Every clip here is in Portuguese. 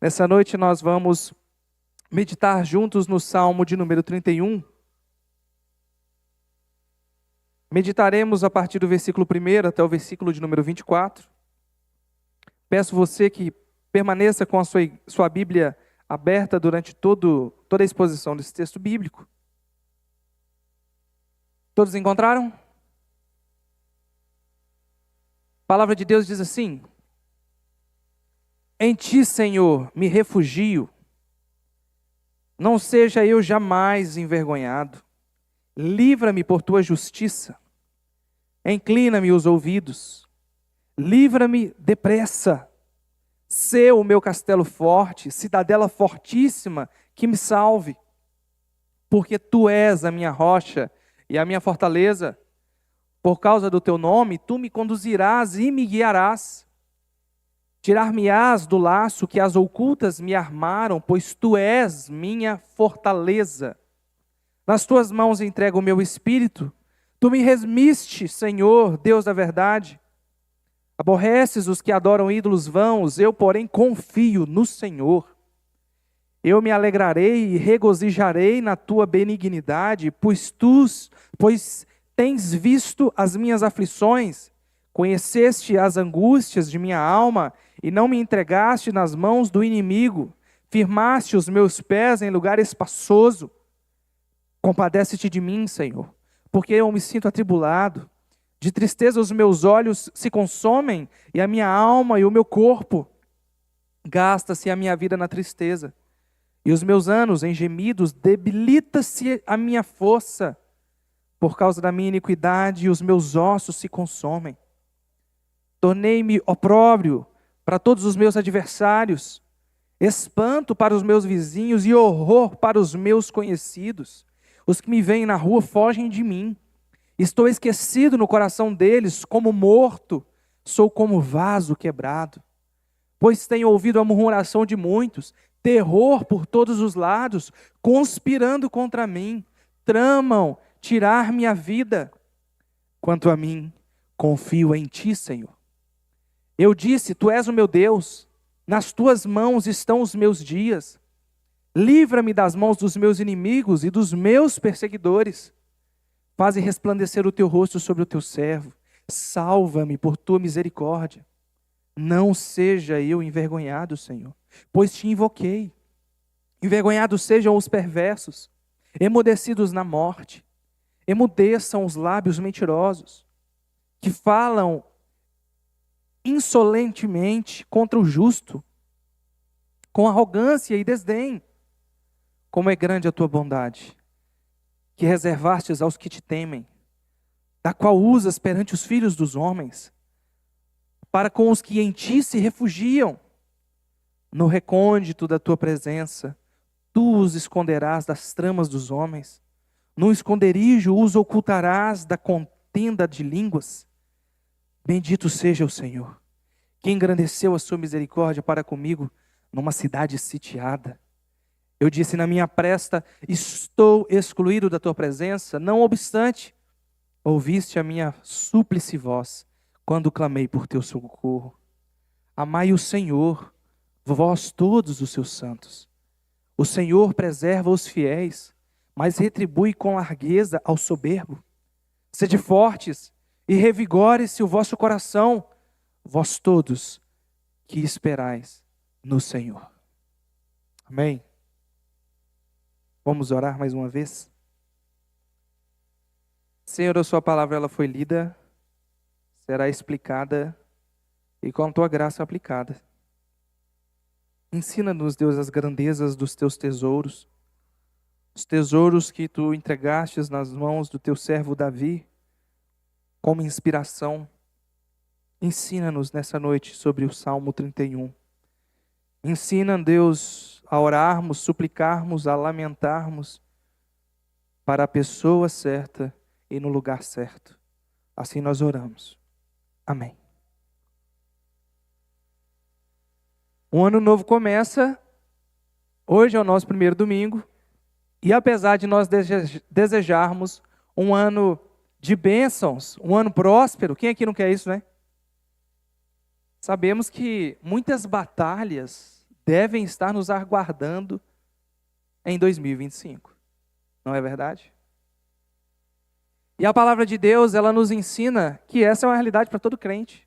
Nessa noite nós vamos meditar juntos no Salmo de número 31. Meditaremos a partir do versículo 1 até o versículo de número 24. Peço você que permaneça com a sua Bíblia aberta durante toda a exposição desse texto bíblico. Todos encontraram? A palavra de Deus diz assim: Em ti, Senhor, me refugio. Não seja eu jamais envergonhado. Livra-me por tua justiça. Inclina-me os ouvidos. Livra-me depressa. Sê o meu castelo forte, cidadela fortíssima, que me salve. Porque tu és a minha rocha e a minha fortaleza. Por causa do teu nome, tu me conduzirás e me guiarás. Tirar-me-ás do laço que as ocultas me armaram, pois tu és minha fortaleza. Nas tuas mãos entrego o meu espírito. Tu me remiste, Senhor, Deus da verdade. Aborreces os que adoram ídolos vãos, eu, porém, confio no Senhor. Eu me alegrarei e regozijarei na tua benignidade, pois tens visto as minhas aflições, conheceste as angústias de minha alma, e não me entregaste nas mãos do inimigo. Firmaste os meus pés em lugar espaçoso. Compadece-te de mim, Senhor, porque eu me sinto atribulado. De tristeza os meus olhos se consomem, e a minha alma e o meu corpo. Gasta-se a minha vida na tristeza, e os meus anos em gemidos. Debilita-se a minha força. Por causa da minha iniquidade, os meus ossos se consomem. Tornei-me opróbrio para todos os meus adversários, espanto para os meus vizinhos e horror para os meus conhecidos. Os que me veem na rua fogem de mim. Estou esquecido no coração deles, como morto, sou como vaso quebrado. Pois tenho ouvido a murmuração de muitos, terror por todos os lados, conspirando contra mim, tramam tirar minha vida. Quanto a mim, confio em ti, Senhor. Eu disse, tu és o meu Deus, nas tuas mãos estão os meus dias. Livra-me das mãos dos meus inimigos e dos meus perseguidores. Faze resplandecer o teu rosto sobre o teu servo. Salva-me por tua misericórdia. Não seja eu envergonhado, Senhor, pois te invoquei. Envergonhados sejam os perversos, emudecidos na morte. Emudeçam os lábios mentirosos, que falam insolentemente contra o justo, com arrogância e desdém. Como é grande a tua bondade, que reservastes aos que te temem, da qual usas perante os filhos dos homens, para com os que em ti se refugiam. No recôndito da tua presença, tu os esconderás das tramas dos homens, no esconderijo os ocultarás da contenda de línguas. Bendito seja o Senhor, que engrandeceu a sua misericórdia para comigo numa cidade sitiada. Eu disse na minha presta, estou excluído da tua presença. Não obstante, ouviste a minha súplice voz, quando clamei por teu socorro. Amai o Senhor, vós todos os seus santos. O Senhor preserva os fiéis, mas retribui com largueza ao soberbo. Sede fortes e revigore-se o vosso coração, vós todos que esperais no Senhor. Amém. Vamos orar mais uma vez? Senhor, a sua palavra ela foi lida, será explicada e com a tua graça aplicada. Ensina-nos, Deus, as grandezas dos teus tesouros, os tesouros que tu entregastes nas mãos do teu servo Davi, como inspiração. Ensina-nos nessa noite sobre o Salmo 31. Ensina, Deus, a orarmos, suplicarmos, a lamentarmos para a pessoa certa e no lugar certo. Assim nós oramos. Amém. Um ano novo começa, hoje é o nosso primeiro domingo, e apesar de nós desejarmos um ano de bênçãos, um ano próspero, quem aqui não quer isso, né? Sabemos que muitas batalhas devem estar nos aguardando em 2025. Não é verdade? E a palavra de Deus, ela nos ensina que essa é uma realidade para todo crente.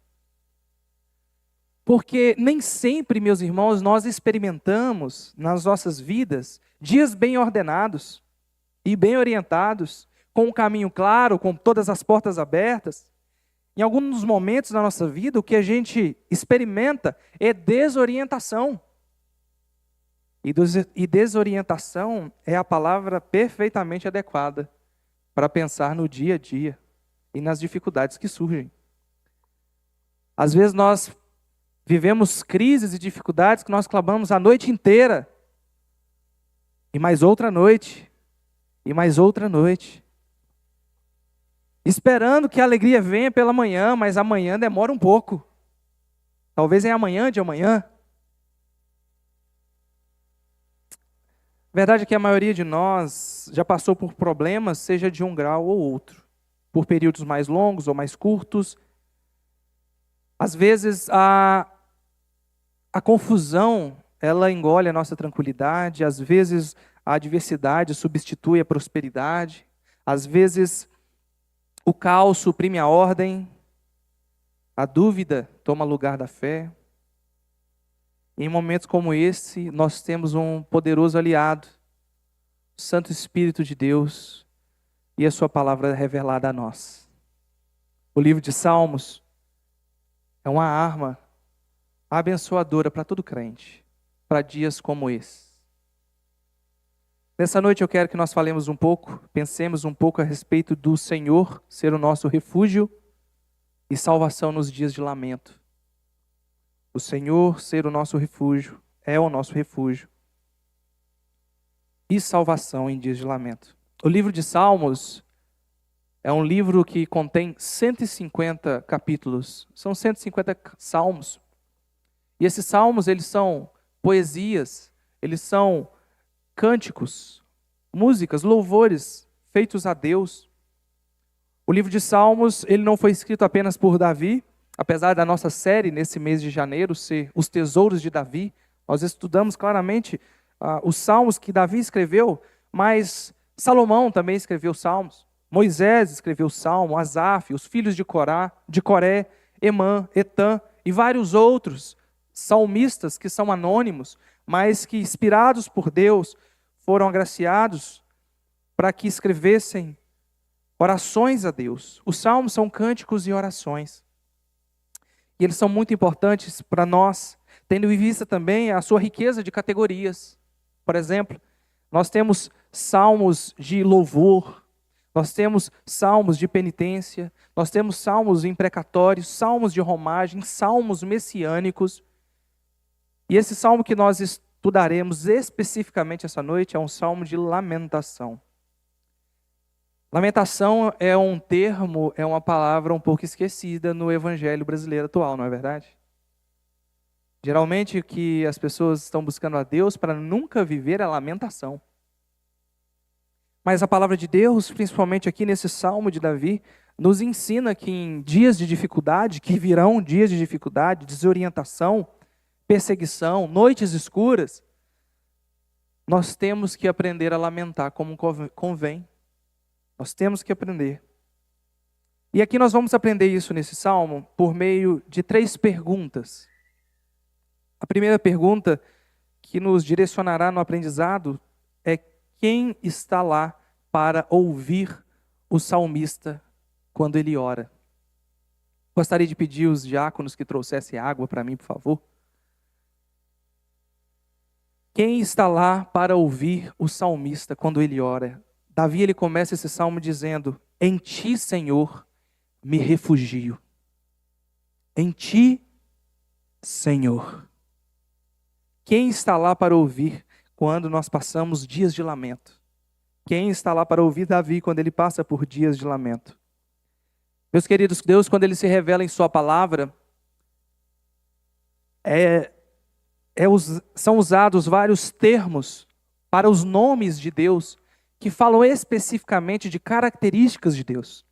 Porque nem sempre, meus irmãos, nós experimentamos nas nossas vidas dias bem ordenados e bem orientados, com um caminho claro, com todas as portas abertas. Em alguns momentos da nossa vida, o que a gente experimenta é desorientação. E desorientação é a palavra perfeitamente adequada para pensar no dia a dia e nas dificuldades que surgem. Às vezes nós vivemos crises e dificuldades que nós clamamos a noite inteira, e mais outra noite, e mais outra noite, esperando que a alegria venha pela manhã, mas amanhã demora um pouco. Talvez em amanhã de amanhã. Verdade é que a maioria de nós já passou por problemas, seja de um grau ou outro, por períodos mais longos ou mais curtos. Às vezes a confusão, ela engole a nossa tranquilidade, às vezes a adversidade substitui a prosperidade, às vezes o caos suprime a ordem, a dúvida toma lugar da fé. Em momentos como esse, nós temos um poderoso aliado, o Santo Espírito de Deus, e a sua palavra revelada a nós. O livro de Salmos é uma arma abençoadora para todo crente, para dias como esse. Nessa noite eu quero que nós falemos um pouco, pensemos um pouco a respeito do Senhor ser o nosso refúgio e salvação nos dias de lamento. O Senhor ser o nosso refúgio, é o nosso refúgio e salvação em dias de lamento. O livro de Salmos é um livro que contém 150 capítulos, são 150 salmos. E esses salmos, eles são poesias, eles são cânticos, músicas, louvores feitos a Deus. O livro de Salmos, ele não foi escrito apenas por Davi, apesar da nossa série nesse mês de janeiro ser Os Tesouros de Davi. Nós estudamos claramente os salmos que Davi escreveu, mas Salomão também escreveu salmos. Moisés escreveu salmo, Asaf, os filhos de Coré, Emã, Etã e vários outros salmistas que são anônimos, mas que, inspirados por Deus, foram agraciados para que escrevessem orações a Deus. Os salmos são cânticos e orações. E eles são muito importantes para nós, tendo em vista também a sua riqueza de categorias. Por exemplo, nós temos salmos de louvor, nós temos salmos de penitência, nós temos salmos imprecatórios, salmos de romagem, salmos messiânicos. E esse salmo que nós estudaremos especificamente essa noite é um salmo de lamentação. Lamentação é um termo, é uma palavra um pouco esquecida no evangelho brasileiro atual, não é verdade? Geralmente o que as pessoas estão buscando a Deus para nunca viver é a lamentação. Mas a palavra de Deus, principalmente aqui nesse salmo de Davi, nos ensina que em dias de dificuldade, que virão dias de dificuldade, desorientação, perseguição, noites escuras, nós temos que aprender a lamentar como convém. Nós temos que aprender. E aqui nós vamos aprender isso nesse salmo por meio de 3 perguntas. A primeira pergunta que nos direcionará no aprendizado é: quem está lá para ouvir o salmista quando ele ora? Gostaria de pedir os diáconos que trouxessem água para mim, por favor. Quem está lá para ouvir o salmista quando ele ora? Davi, ele começa esse salmo dizendo: em ti, Senhor, me refugio. Em ti, Senhor. Quem está lá para ouvir quando nós passamos dias de lamento? Quem está lá para ouvir Davi quando ele passa por dias de lamento? Meus queridos, Deus, quando ele se revela em sua palavra, são usados vários termos para os nomes de Deus que falam especificamente de características de Deus.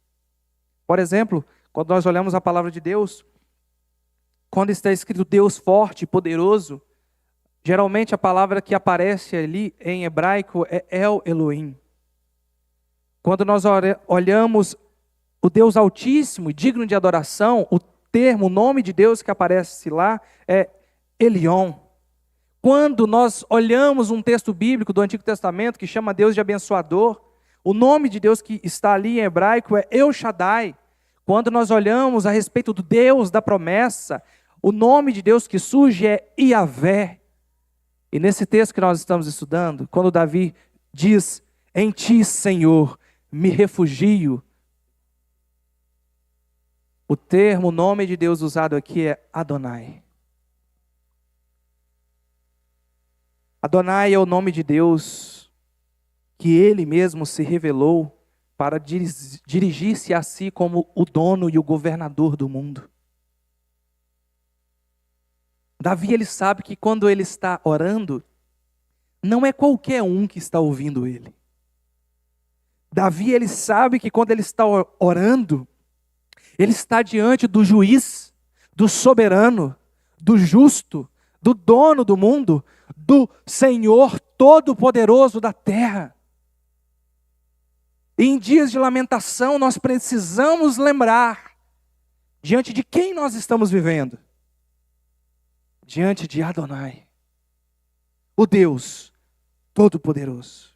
Por exemplo, quando nós olhamos a palavra de Deus, quando está escrito Deus forte e poderoso, Geralmente a palavra que aparece ali em hebraico é El Elohim. Quando nós olhamos o Deus Altíssimo, digno de adoração, o nome de Deus que aparece lá é Elion. Quando nós olhamos um texto bíblico do Antigo Testamento que chama Deus de abençoador, o nome de Deus que está ali em hebraico é El Shaddai. Quando nós olhamos a respeito do Deus da promessa, o nome de Deus que surge é Iavé. E nesse texto que nós estamos estudando, quando Davi diz, em ti, Senhor, me refugio, o nome de Deus usado aqui é Adonai. Adonai é o nome de Deus que Ele mesmo se revelou para dirigir-se a si como o dono e o governador do mundo. Davi, ele sabe que quando ele está orando, não é qualquer um que está ouvindo ele. Davi, ele sabe que quando ele está orando, ele está diante do juiz, do soberano, do justo, do dono do mundo, do Senhor Todo-Poderoso da terra. E em dias de lamentação, nós precisamos lembrar diante de quem nós estamos vivendo. Diante de Adonai, o Deus Todo-Poderoso.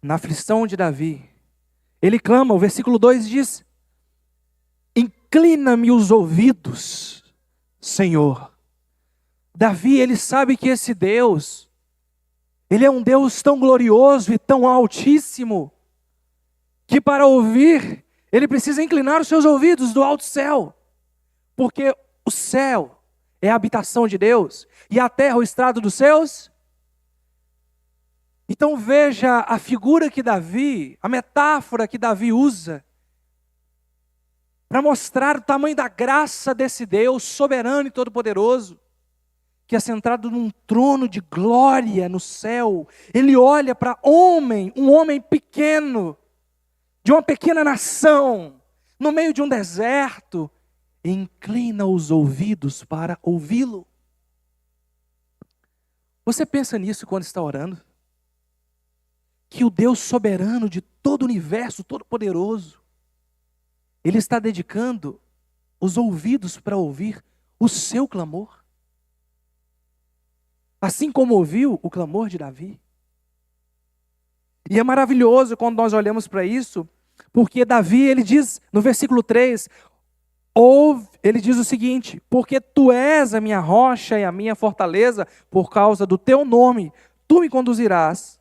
Na aflição de Davi, ele clama, o versículo 2 diz, inclina-me os ouvidos, Senhor. Davi, ele sabe que esse Deus, ele é um Deus tão glorioso e tão altíssimo, que para ouvir, ele precisa inclinar os seus ouvidos do alto céu, porque o céu é a habitação de Deus, e a terra o estrado dos seus. Então veja a figura que Davi, a metáfora que Davi usa, para mostrar o tamanho da graça desse Deus soberano e todo-poderoso, que é sentado num trono de glória no céu. Ele olha para um homem pequeno, de uma pequena nação, no meio de um deserto, e inclina os ouvidos para ouvi-lo. Você pensa nisso quando está orando? Que o Deus soberano de todo o universo, todo-poderoso, Ele está dedicando os ouvidos para ouvir o seu clamor. Assim como ouviu o clamor de Davi. E é maravilhoso quando nós olhamos para isso, porque Davi, ele diz no versículo 3, ele diz o seguinte, porque tu és a minha rocha e a minha fortaleza, por causa do teu nome, tu me conduzirás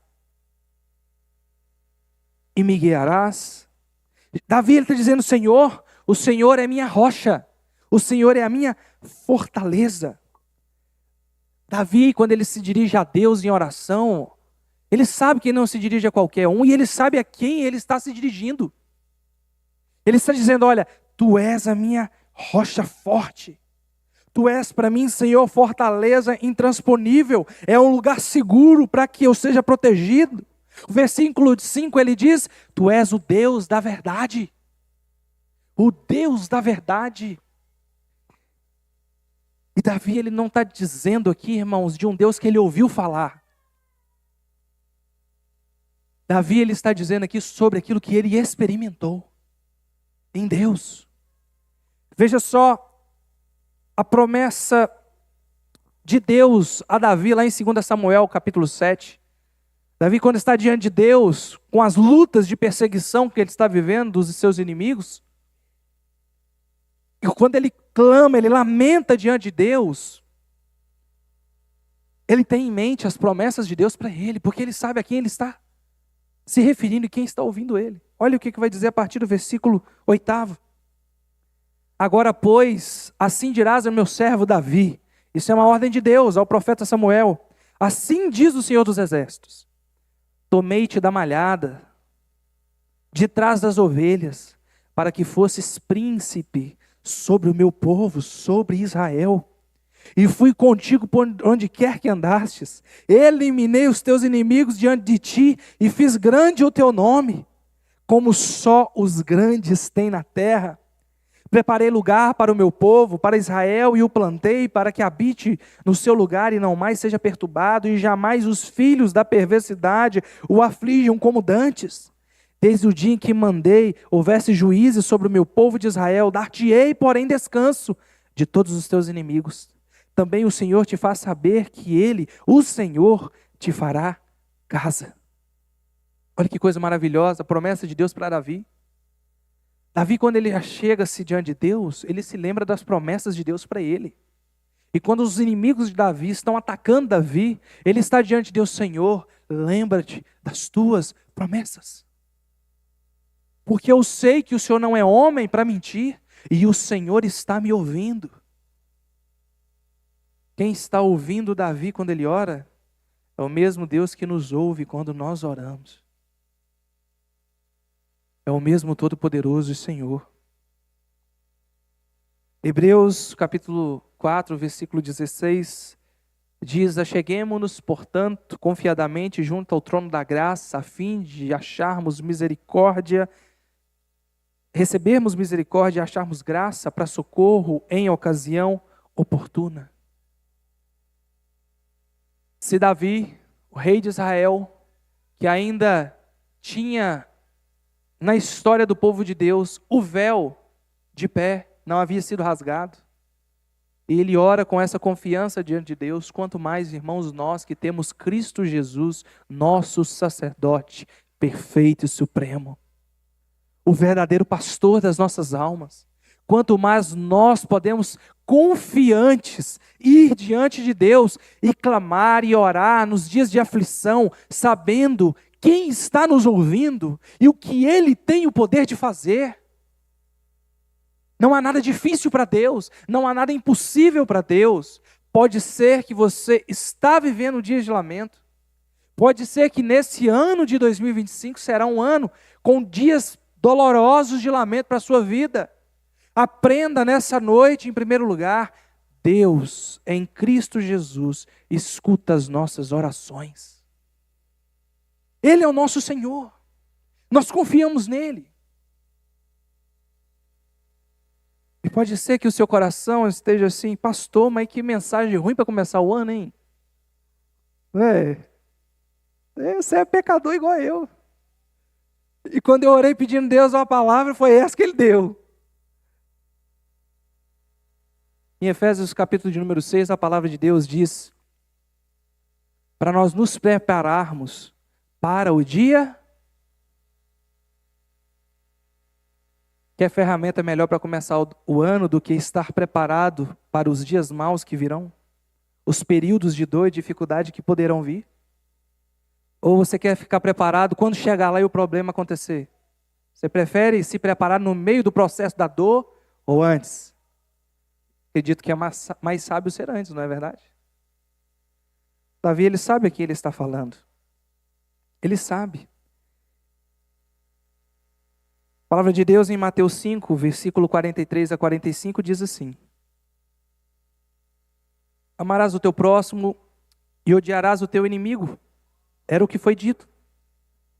e me guiarás. Davi, ele está dizendo, Senhor, o Senhor é minha rocha, o Senhor é a minha fortaleza. Davi, quando ele se dirige a Deus em oração, ele sabe que ele não se dirige a qualquer um, e ele sabe a quem ele está se dirigindo. Ele está dizendo, olha, tu és a minha rocha forte, tu és para mim, Senhor, fortaleza intransponível, é um lugar seguro para que eu seja protegido. O versículo 5 ele diz, tu és o Deus da verdade, o Deus da verdade. E Davi, ele não está dizendo aqui, irmãos, de um Deus que ele ouviu falar. Davi, ele está dizendo aqui sobre aquilo que ele experimentou em Deus. Veja só a promessa de Deus a Davi lá em 2 Samuel capítulo 7. Davi, quando está diante de Deus, com as lutas de perseguição que ele está vivendo dos seus inimigos, e quando ele clama, ele lamenta diante de Deus, ele tem em mente as promessas de Deus para ele, porque ele sabe a quem ele está se referindo e quem está ouvindo ele. Olha o que vai dizer a partir do versículo 8. Agora, pois, assim dirás ao meu servo Davi, isso é uma ordem de Deus ao profeta Samuel, assim diz o Senhor dos Exércitos, tomei-te da malhada, de trás das ovelhas, para que fosses príncipe sobre o meu povo, sobre Israel. E fui contigo por onde quer que andastes. Eliminei os teus inimigos diante de ti e fiz grande o teu nome, como só os grandes têm na terra. Preparei lugar para o meu povo, para Israel, e o plantei para que habite no seu lugar e não mais seja perturbado, e jamais os filhos da perversidade o aflijam como dantes. Desde o dia em que mandei houvesse juízes sobre o meu povo de Israel, dar-te-ei, porém, descanso de todos os teus inimigos. Também o Senhor te faz saber que Ele, o Senhor, te fará casa. Olha que coisa maravilhosa, a promessa de Deus para Davi. Davi, quando ele chega-se diante de Deus, ele se lembra das promessas de Deus para ele. E quando os inimigos de Davi estão atacando Davi, ele está diante de Deus: Senhor, lembra-te das tuas promessas. Porque eu sei que o Senhor não é homem para mentir, e o Senhor está me ouvindo. Quem está ouvindo Davi quando ele ora, é o mesmo Deus que nos ouve quando nós oramos. É o mesmo Todo-Poderoso e Senhor. Hebreus capítulo 4, versículo 16, diz: acheguemo-nos, portanto, confiadamente junto ao trono da graça, a fim de acharmos misericórdia, recebermos misericórdia e acharmos graça para socorro em ocasião oportuna. Se Davi, o rei de Israel, que ainda tinha na história do povo de Deus o véu de pé, não havia sido rasgado, e ele ora com essa confiança diante de Deus, quanto mais, irmãos, nós que temos Cristo Jesus, nosso sacerdote perfeito e supremo, o verdadeiro pastor das nossas almas. Quanto mais nós podemos confiantes ir diante de Deus e clamar e orar nos dias de aflição, sabendo quem está nos ouvindo e o que Ele tem o poder de fazer. Não há nada difícil para Deus, não há nada impossível para Deus. Pode ser que você está vivendo dias de lamento, pode ser que nesse ano de 2025 será um ano com dias dolorosos de lamento para a sua vida. Aprenda nessa noite, em primeiro lugar, Deus, em Cristo Jesus, escuta as nossas orações. Ele é o nosso Senhor, nós confiamos nele. E pode ser que o seu coração esteja assim: pastor, mas que mensagem ruim para começar o ano, hein? Você é pecador igual eu. E quando eu orei pedindo a Deus uma palavra, foi essa que Ele deu. Em Efésios capítulo de número 6, a palavra de Deus diz: para nós nos prepararmos para o dia. Quer ferramenta melhor para começar o ano do que estar preparado para os dias maus que virão? Os períodos de dor e dificuldade que poderão vir? Ou você quer ficar preparado quando chegar lá e o problema acontecer? Você prefere se preparar no meio do processo da dor ou antes? Acredito que é mais sábio ser antes, não é verdade? Davi, ele sabe o que ele está falando. Ele sabe. A palavra de Deus em Mateus 5, versículo 43 a 45 diz assim: amarás o teu próximo e odiarás o teu inimigo. Era o que foi dito.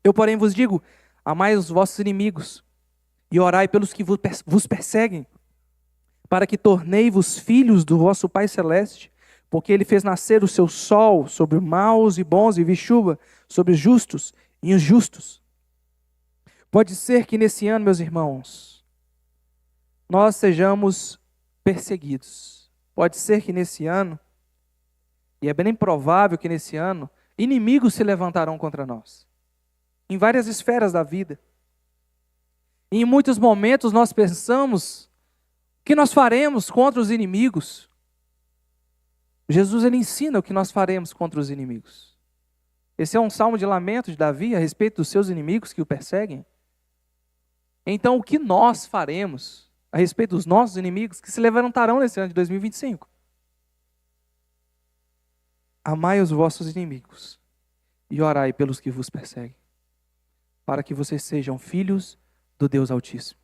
Eu, porém, vos digo: amai os vossos inimigos e orai pelos que vos perseguem, para que tornei-vos filhos do vosso Pai Celeste, porque Ele fez nascer o seu sol sobre maus e bons, e vi chuva sobre justos e injustos. Pode ser que nesse ano, meus irmãos, nós sejamos perseguidos. Pode ser que nesse ano, e é bem provável que nesse ano, inimigos se levantarão contra nós, em várias esferas da vida. E em muitos momentos nós pensamos: o que nós faremos contra os inimigos? Jesus, ele ensina o que nós faremos contra os inimigos. Esse é um salmo de lamento de Davi a respeito dos seus inimigos que o perseguem. Então, o que nós faremos a respeito dos nossos inimigos que se levantarão nesse ano de 2025? Amai os vossos inimigos e orai pelos que vos perseguem, para que vocês sejam filhos do Deus Altíssimo.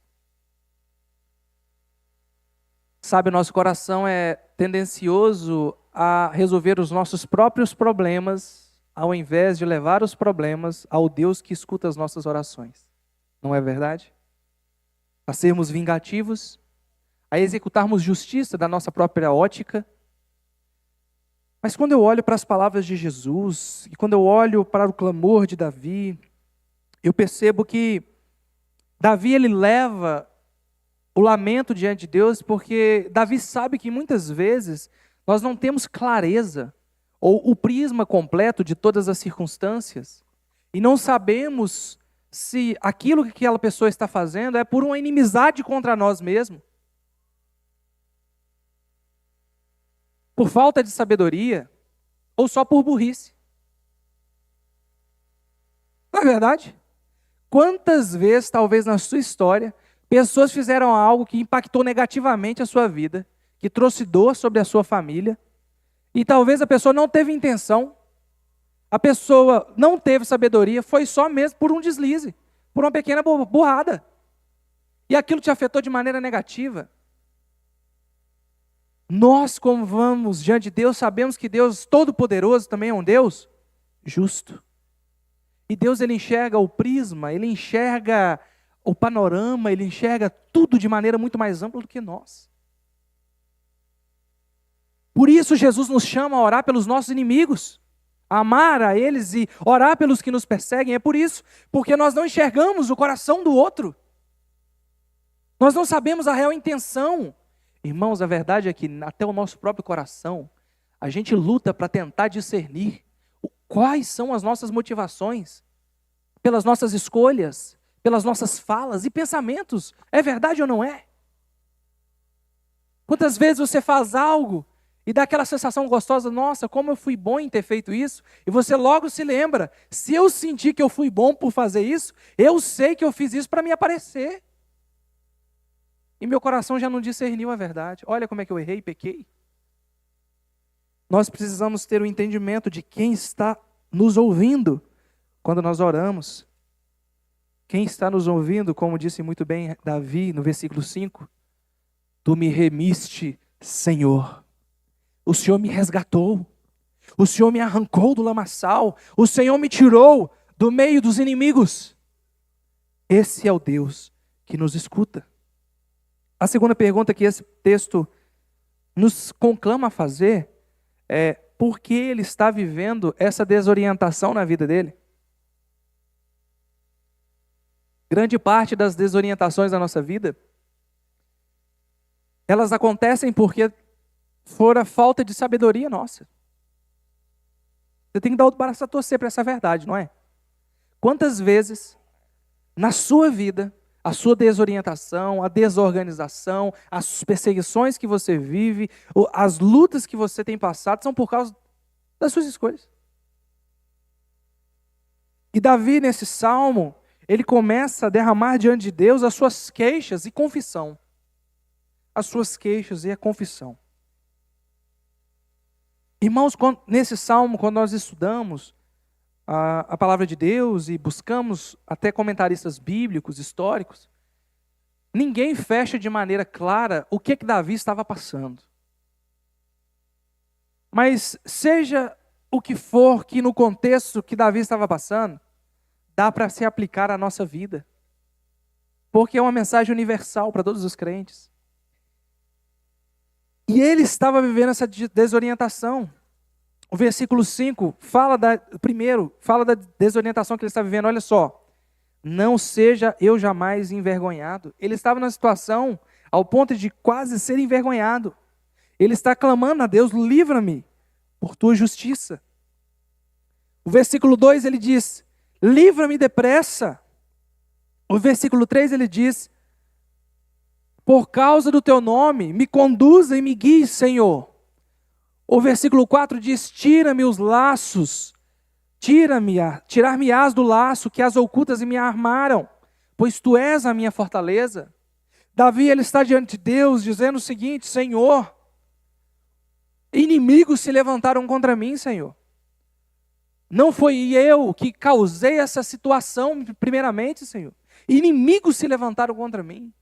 Sabe, o nosso coração é tendencioso a resolver os nossos próprios problemas, ao invés de levar os problemas ao Deus que escuta as nossas orações. Não é verdade? A sermos vingativos, a executarmos justiça da nossa própria ótica. Mas quando eu olho para as palavras de Jesus, e quando eu olho para o clamor de Davi, eu percebo que Davi ele leva o lamento diante de Deus, porque Davi sabe que muitas vezes nós não temos clareza ou o prisma completo de todas as circunstâncias, e não sabemos se aquilo que aquela pessoa está fazendo é por uma inimizade contra nós mesmos, por falta de sabedoria, ou só por burrice. Não é verdade? Quantas vezes, talvez na sua história, pessoas fizeram algo que impactou negativamente a sua vida, que trouxe dor sobre a sua família, e talvez a pessoa não teve intenção, a pessoa não teve sabedoria, foi só mesmo por um deslize, por uma pequena burrada. E aquilo te afetou de maneira negativa. Nós, como vamos diante de Deus, sabemos que Deus Todo-Poderoso também é um Deus justo. E Deus, ele enxerga o prisma, ele enxerga o panorama, ele enxerga tudo de maneira muito mais ampla do que nós. Por isso Jesus nos chama a orar pelos nossos inimigos, a amar a eles e orar pelos que nos perseguem. É por isso, porque nós não enxergamos o coração do outro. Nós não sabemos a real intenção. Irmãos, a verdade é que até o nosso próprio coração, a gente luta para tentar discernir quais são as nossas motivações, pelas nossas escolhas, pelas nossas falas e pensamentos. É verdade ou não é? Quantas vezes você faz algo e dá aquela sensação gostosa, nossa, como eu fui bom em ter feito isso, e você logo se lembra, se eu sentir que eu fui bom por fazer isso, eu sei que eu fiz isso para me aparecer. E meu coração já não discerniu a verdade. Olha como é que eu errei e pequei. Nós precisamos ter o entendimento de quem está nos ouvindo quando nós oramos. Quem está nos ouvindo, como disse muito bem Davi no versículo 5, tu me remiste, Senhor. O Senhor me resgatou. O Senhor me arrancou do lamaçal. O Senhor me tirou do meio dos inimigos. Esse é o Deus que nos escuta. A segunda pergunta que esse texto nos conclama a fazer é: por que ele está vivendo essa desorientação na vida dele? Grande parte das desorientações da nossa vida, elas acontecem porque fora falta de sabedoria nossa. Você tem que dar o braço a torcer para essa verdade, não é? Quantas vezes na sua vida a sua desorientação, a desorganização, as perseguições que você vive, as lutas que você tem passado são por causa das suas escolhas. E Davi, nesse salmo, ele começa a derramar diante de Deus as suas queixas e confissão. As suas queixas e a confissão. Irmãos, nesse salmo, quando nós estudamos a palavra de Deus e buscamos até comentaristas bíblicos, históricos, ninguém fecha de maneira clara o que Davi estava passando. Mas seja o que for que no contexto que Davi estava passando, dá para se aplicar à nossa vida. Porque é uma mensagem universal para todos os crentes. E ele estava vivendo essa desorientação. O versículo 5 fala da desorientação que ele está vivendo. Olha só. Não seja eu jamais envergonhado. Ele estava numa situação ao ponto de quase ser envergonhado. Ele está clamando a Deus: livra-me por tua justiça. O versículo 2 ele diz: livra-me depressa. O versículo 3 ele diz: por causa do teu nome, me conduza e me guie, Senhor. O versículo 4 diz: tira-me os laços, tirar-me-ás do laço que as ocultas me armaram, pois tu és a minha fortaleza. Davi, ele está diante de Deus dizendo o seguinte: Senhor, inimigos se levantaram contra mim, Senhor. Não foi eu que causei essa situação primeiramente, Senhor. Inimigos se levantaram contra mim.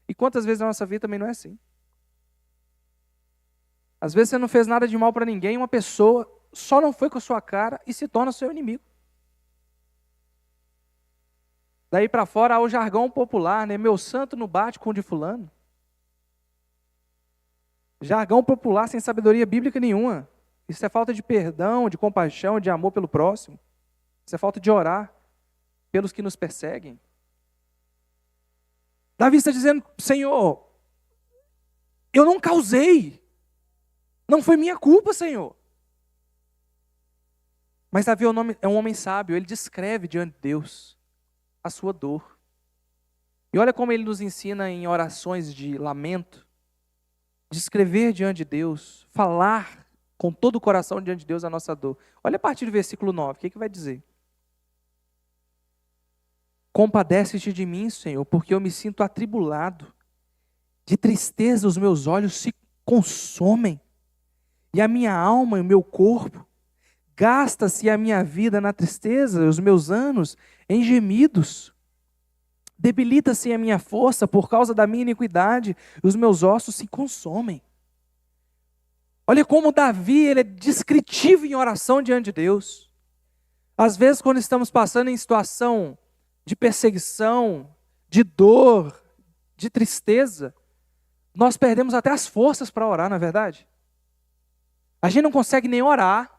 E quantas vezes na nossa vida também não é assim? Às vezes você não fez nada de mal para ninguém, uma pessoa só não foi com a sua cara e se torna seu inimigo. Daí para fora há o jargão popular, né? Meu santo não bate com o de fulano. Jargão popular sem sabedoria bíblica nenhuma. Isso é falta de perdão, de compaixão, de amor pelo próximo. Isso é falta de orar pelos que nos perseguem. Davi está dizendo: Senhor, eu não causei. Não foi minha culpa, Senhor. Mas Davi é um homem sábio. Ele descreve diante de Deus a sua dor. E olha como ele nos ensina em orações de lamento. Descrever diante de Deus. Falar com todo o coração diante de Deus a nossa dor. Olha a partir do versículo 9. O que vai dizer? Compadece-te de mim, Senhor, porque eu me sinto atribulado. De tristeza os meus olhos se consomem. E a minha alma e o meu corpo. Gasta-se a minha vida na tristeza, os meus anos em gemidos. Debilita-se a minha força por causa da minha iniquidade, e os meus ossos se consomem. Olha como Davi, ele é descritivo em oração diante de Deus. Às vezes, quando estamos passando em situação de perseguição, de dor, de tristeza, nós perdemos até as forças para orar, não é verdade? A gente não consegue nem orar.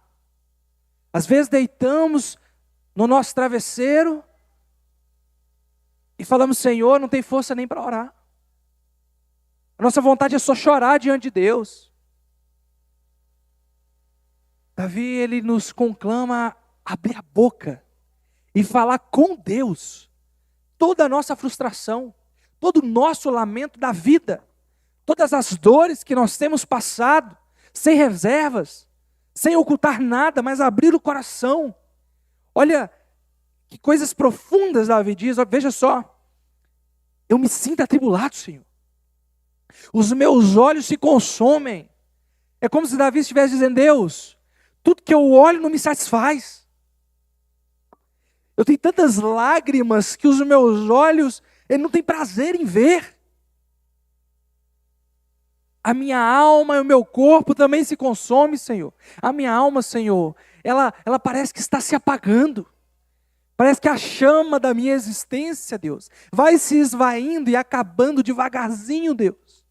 Às vezes deitamos no nosso travesseiro e falamos: Senhor, não tem força nem para orar. A nossa vontade é só chorar diante de Deus. Davi, ele nos conclama a abrir a boca e falar com Deus toda a nossa frustração, todo o nosso lamento da vida, todas as dores que nós temos passado, sem reservas, sem ocultar nada, mas abrir o coração. Olha que coisas profundas Davi diz. Veja só: eu me sinto atribulado, Senhor. Os meus olhos se consomem. É como se Davi estivesse dizendo: Deus, tudo que eu olho não me satisfaz. Eu tenho tantas lágrimas que os meus olhos, ele não tem prazer em ver. A minha alma e o meu corpo também se consomem, Senhor. A minha alma, Senhor, ela parece que está se apagando. Parece que a chama da minha existência, Deus, vai se esvaindo e acabando devagarzinho, Deus.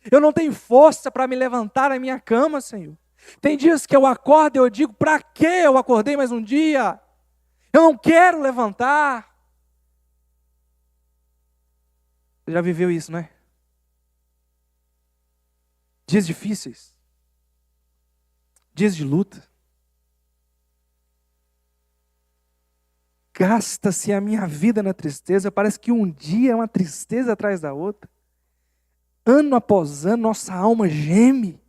Eu não tenho força para me levantar da minha cama, Senhor. Tem dias que eu acordo e eu digo: para que eu acordei mais um dia? Eu não quero levantar. Você já viveu isso, né? Dias difíceis, dias de luta. Gasta-se a minha vida na tristeza, parece que um dia é uma tristeza atrás da outra. Ano após ano, nossa alma geme,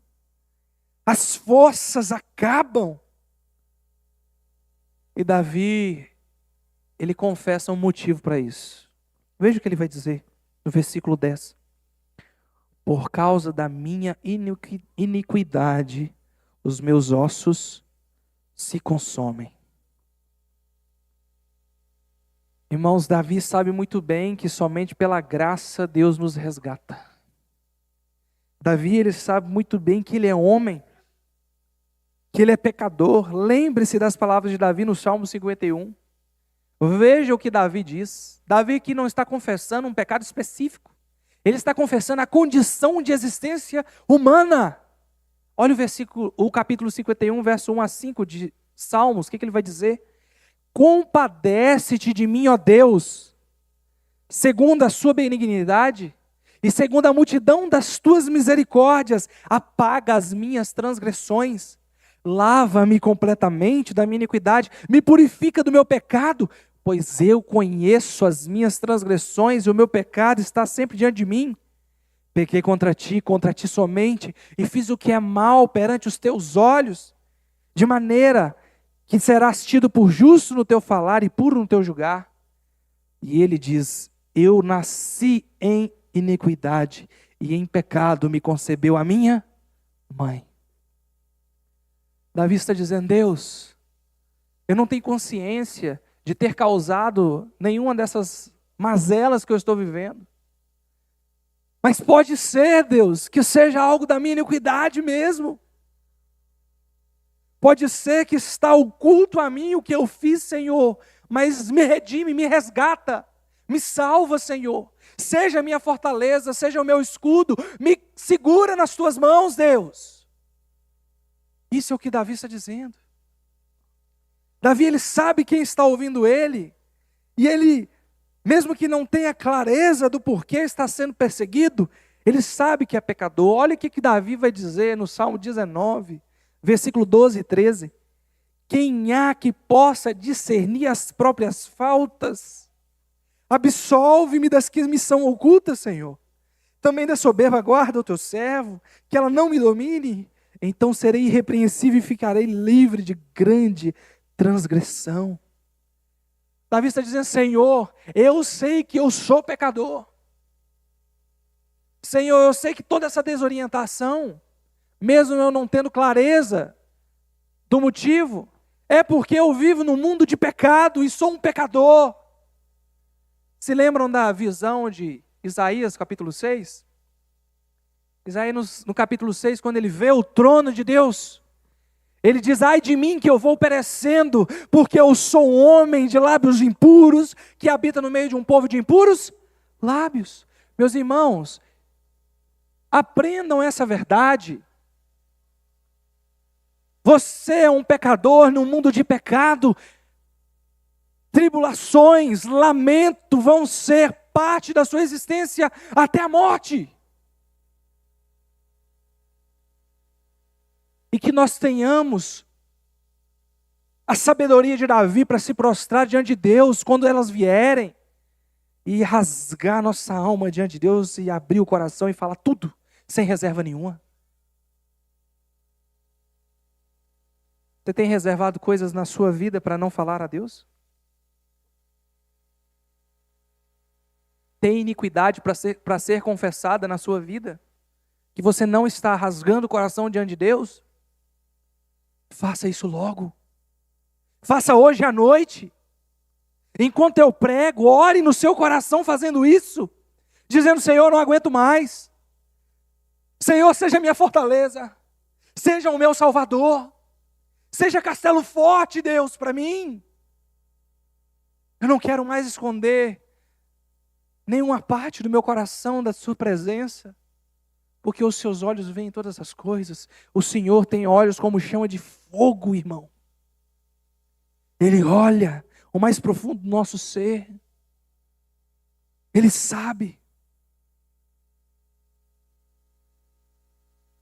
as forças acabam. E Davi, ele confessa um motivo para isso. Veja o que ele vai dizer no versículo 10. Por causa da minha iniquidade, os meus ossos se consomem. Irmãos, Davi sabe muito bem que somente pela graça Deus nos resgata. Davi, ele sabe muito bem que ele é homem, que ele é pecador. Lembre-se das palavras de Davi no Salmo 51. Veja o que Davi diz. Davi aqui não está confessando um pecado específico. Ele está confessando a condição de existência humana. Olha o capítulo 51, verso 1 a 5 de Salmos. O que ele vai dizer? Compadece-te de mim, ó Deus, segundo a sua benignidade, e segundo a multidão das tuas misericórdias, apaga as minhas transgressões. Lava-me completamente da minha iniquidade, me purifica do meu pecado, pois eu conheço as minhas transgressões e o meu pecado está sempre diante de mim. Pequei contra ti somente, e fiz o que é mal perante os teus olhos, de maneira que serás tido por justo no teu falar e puro no teu julgar. E ele diz: eu nasci em iniquidade, e em pecado me concebeu a minha mãe. Davi está dizendo: Deus, eu não tenho consciência de ter causado nenhuma dessas mazelas que eu estou vivendo. Mas pode ser, Deus, que seja algo da minha iniquidade mesmo. Pode ser que está oculto a mim o que eu fiz, Senhor, mas me redime, me resgata, Me salva, Senhor. Seja a minha fortaleza, seja o meu escudo. Me segura nas tuas mãos, Deus. Isso é o que Davi está dizendo. Davi, ele sabe quem está ouvindo ele. E ele, mesmo que não tenha clareza do porquê está sendo perseguido, ele sabe que é pecador. Olha o que Davi vai dizer no Salmo 19, versículo 12 e 13. Quem há que possa discernir as próprias faltas? Absolve-me das que me são ocultas, Senhor. Também da soberba guarda o teu servo, que ela não me domine. Então serei irrepreensível e ficarei livre de grande transgressão. Davi está dizendo, Senhor, eu sei que eu sou pecador. Senhor, eu sei que toda essa desorientação, mesmo eu não tendo clareza do motivo, é porque eu vivo num mundo de pecado e sou um pecador. Se lembram da visão de Isaías, capítulo 6? Isaías, no capítulo 6, quando ele vê o trono de Deus, ele diz, ai de mim que eu vou perecendo, porque eu sou um homem de lábios impuros, que habita no meio de um povo de impuros lábios. Meus irmãos, aprendam essa verdade. Você é um pecador num mundo de pecado. Tribulações, lamento vão ser parte da sua existência até a morte. E que nós tenhamos a sabedoria de Davi para se prostrar diante de Deus quando elas vierem. E rasgar nossa alma diante de Deus e abrir o coração e falar tudo, sem reserva nenhuma. Você tem reservado coisas na sua vida para não falar a Deus? Tem iniquidade para ser confessada na sua vida? Que você não está rasgando o coração diante de Deus? Faça isso logo. Faça hoje à noite. Enquanto eu prego, ore no seu coração fazendo isso. Dizendo, Senhor, não aguento mais. Senhor, seja minha fortaleza. Seja o meu salvador. Seja castelo forte, Deus, para mim. Eu não quero mais esconder nenhuma parte do meu coração da sua presença, porque os seus olhos veem todas as coisas. O Senhor tem olhos como chama de fogo, irmão. Ele olha o mais profundo do nosso ser. Ele sabe.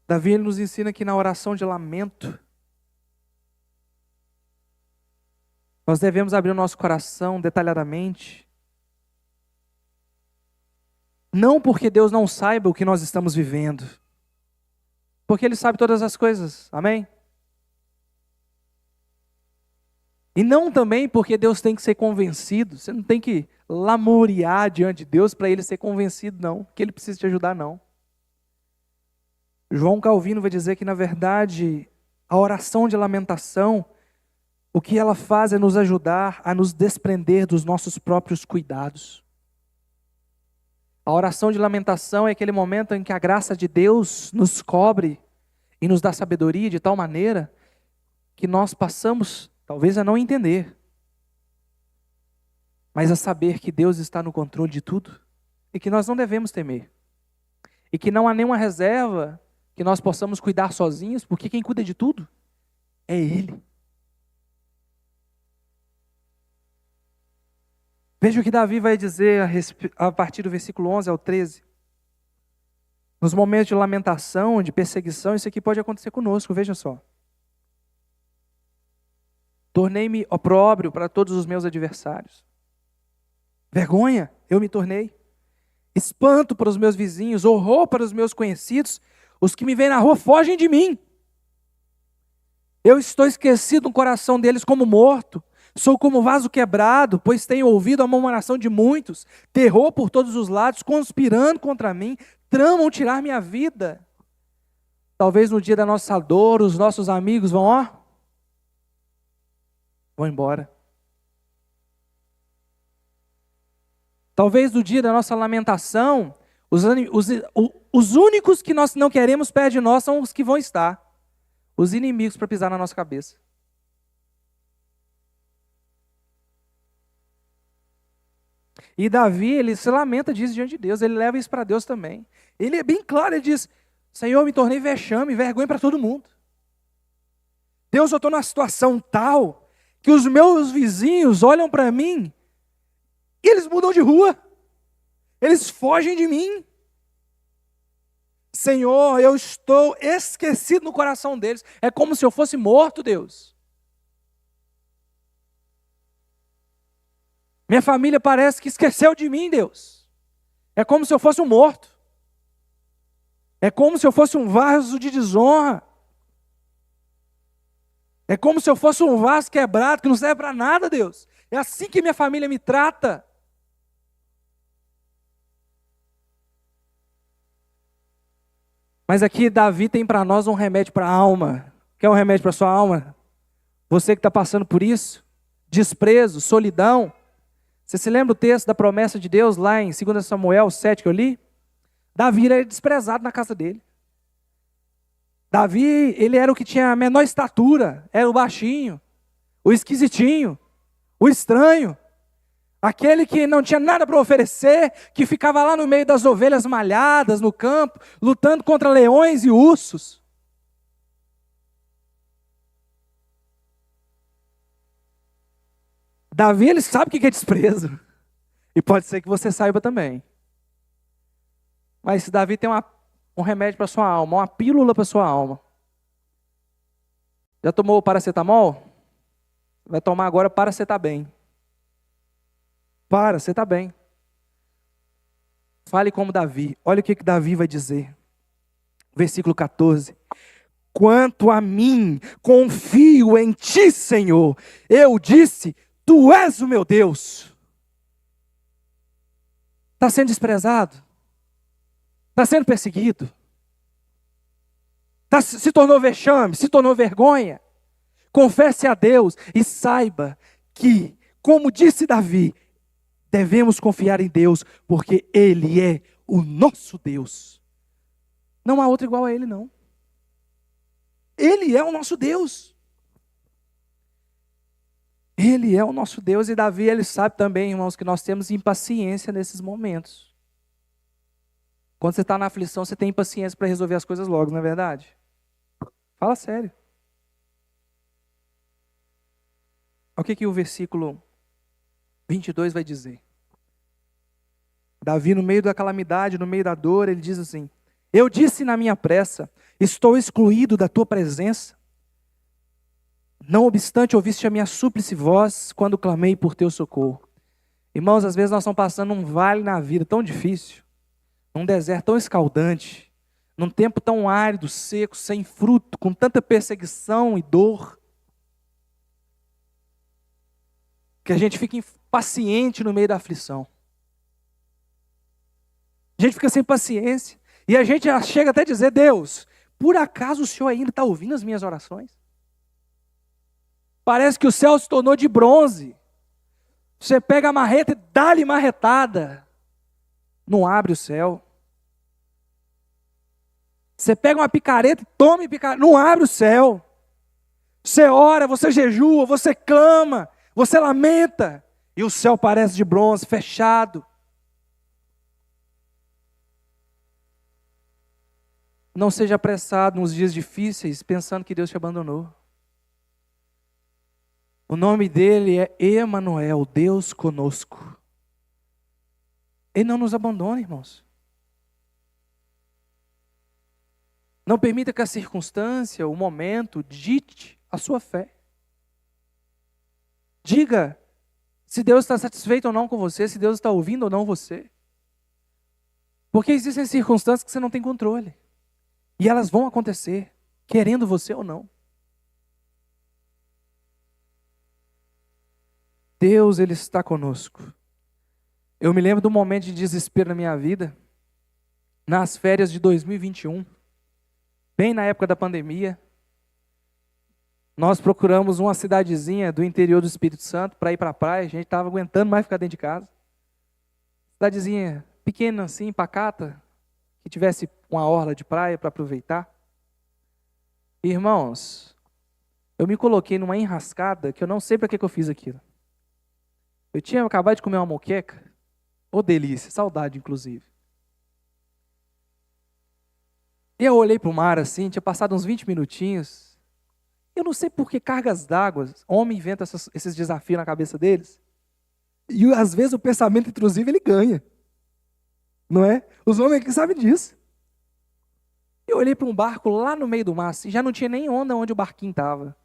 Davi nos ensina que na oração de lamento, nós devemos abrir o nosso coração detalhadamente. Não porque Deus não saiba o que nós estamos vivendo, porque Ele sabe todas as coisas, amém? E não também porque Deus tem que ser convencido. Você não tem que lamuriar diante de Deus para Ele ser convencido, não, que Ele precisa te ajudar, não. João Calvino vai dizer que, na verdade, a oração de lamentação, o que ela faz é nos ajudar a nos desprender dos nossos próprios cuidados. A oração de lamentação é aquele momento em que a graça de Deus nos cobre e nos dá sabedoria de tal maneira que nós passamos, talvez, a não entender, mas a saber que Deus está no controle de tudo e que nós não devemos temer. E que não há nenhuma reserva que nós possamos cuidar sozinhos, porque quem cuida de tudo é Ele. Veja o que Davi vai dizer a partir do versículo 11 ao 13. Nos momentos de lamentação, de perseguição, isso aqui pode acontecer conosco, veja só. Tornei-me opróbrio para todos os meus adversários. Vergonha, eu me tornei. Espanto para os meus vizinhos, horror para os meus conhecidos. Os que me veem na rua fogem de mim. Eu estou esquecido no coração deles como morto. Sou como vaso quebrado, pois tenho ouvido a murmuração de muitos. Terror por todos os lados, conspirando contra mim. Tramam tirar minha vida. Talvez no dia da nossa dor, os nossos amigos vão embora. Talvez no dia da nossa lamentação, os únicos que nós não queremos perto de nós são os que vão estar. Os inimigos para pisar na nossa cabeça. E Davi, ele se lamenta disso diante de Deus, ele leva isso para Deus também. Ele é bem claro, ele diz: Senhor, eu me tornei vexame, vergonha para todo mundo. Deus, eu estou numa situação tal que os meus vizinhos olham para mim e eles mudam de rua. Eles fogem de mim. Senhor, eu estou esquecido no coração deles. É como se eu fosse morto, Deus. Minha família parece que esqueceu de mim, Deus. É como se eu fosse um morto. É como se eu fosse um vaso de desonra. É como se eu fosse um vaso quebrado que não serve para nada, Deus. É assim que minha família me trata. Mas aqui Davi tem para nós um remédio para a alma. Quer um remédio para a sua alma? Você que está passando por isso? Desprezo, solidão. Você se lembra o texto da promessa de Deus lá em 2 Samuel 7 que eu li? Davi era desprezado na casa dele. Davi, ele era o que tinha a menor estatura, era o baixinho, o esquisitinho, o estranho, aquele que não tinha nada para oferecer, que ficava lá no meio das ovelhas malhadas no campo, lutando contra leões e ursos. Davi, ele sabe o que é desprezo. E pode ser que você saiba também. Mas Davi tem um remédio para sua alma, uma pílula para sua alma. Já tomou paracetamol? Vai tomar agora para você estar bem. Para, você está bem. Fale como Davi. Olha o que Davi vai dizer. Versículo 14. Quanto a mim, confio em ti, Senhor. Eu disse, tu és o meu Deus. Está sendo desprezado? Está sendo perseguido? Se tornou vexame? Se tornou vergonha? Confesse a Deus e saiba que, como disse Davi, devemos confiar em Deus, porque Ele é o nosso Deus. Não há outro igual a Ele, não. Ele é o nosso Deus. Ele é o nosso Deus, e Davi, ele sabe também, irmãos, que nós temos impaciência nesses momentos. Quando você está na aflição, você tem impaciência para resolver as coisas logo, não é verdade? Fala sério. Olha o que o versículo 22 vai dizer. Davi, no meio da calamidade, no meio da dor, ele diz assim: eu disse na minha pressa, estou excluído da tua presença. Não obstante, ouviste a minha súplice voz quando clamei por teu socorro. Irmãos, às vezes nós estamos passando um vale na vida tão difícil, num deserto tão escaldante, num tempo tão árido, seco, sem fruto, com tanta perseguição e dor, que a gente fica impaciente no meio da aflição. A gente fica sem paciência. E a gente chega até a dizer: Deus, por acaso o Senhor ainda está ouvindo as minhas orações? Parece que o céu se tornou de bronze. Você pega a marreta e dá-lhe marretada. Não abre o céu. Você pega uma picareta e tome picareta. Não abre o céu. Você ora, você jejua, você clama, você lamenta. E o céu parece de bronze, fechado. Não seja apressado nos dias difíceis, pensando que Deus te abandonou. O nome dele é Emanuel, Deus conosco. Ele não nos abandona, irmãos. Não permita que a circunstância, o momento, dite a sua fé. Diga se Deus está satisfeito ou não com você, se Deus está ouvindo ou não você. Porque existem circunstâncias que você não tem controle. E elas vão acontecer, querendo você ou não. Deus, Ele está conosco. Eu me lembro de um momento de desespero na minha vida, nas férias de 2021, bem na época da pandemia. Nós procuramos uma cidadezinha do interior do Espírito Santo para ir para a praia. A gente estava aguentando mais ficar dentro de casa. Cidadezinha pequena assim, pacata, que tivesse uma orla de praia para aproveitar. Irmãos, eu me coloquei numa enrascada que eu não sei para que eu fiz aquilo. Eu tinha acabado de comer uma moqueca Ô delícia, saudade inclusive. E eu olhei para o mar assim, tinha passado uns 20 minutinhos. Eu não sei por que cargas d'água, homem inventa esses desafios na cabeça deles. E às vezes o pensamento intrusivo ele ganha. Não é? Os homens aqui sabem disso. Eu olhei para um barco lá no meio do mar, assim, já não tinha nem onda onde o barquinho estava.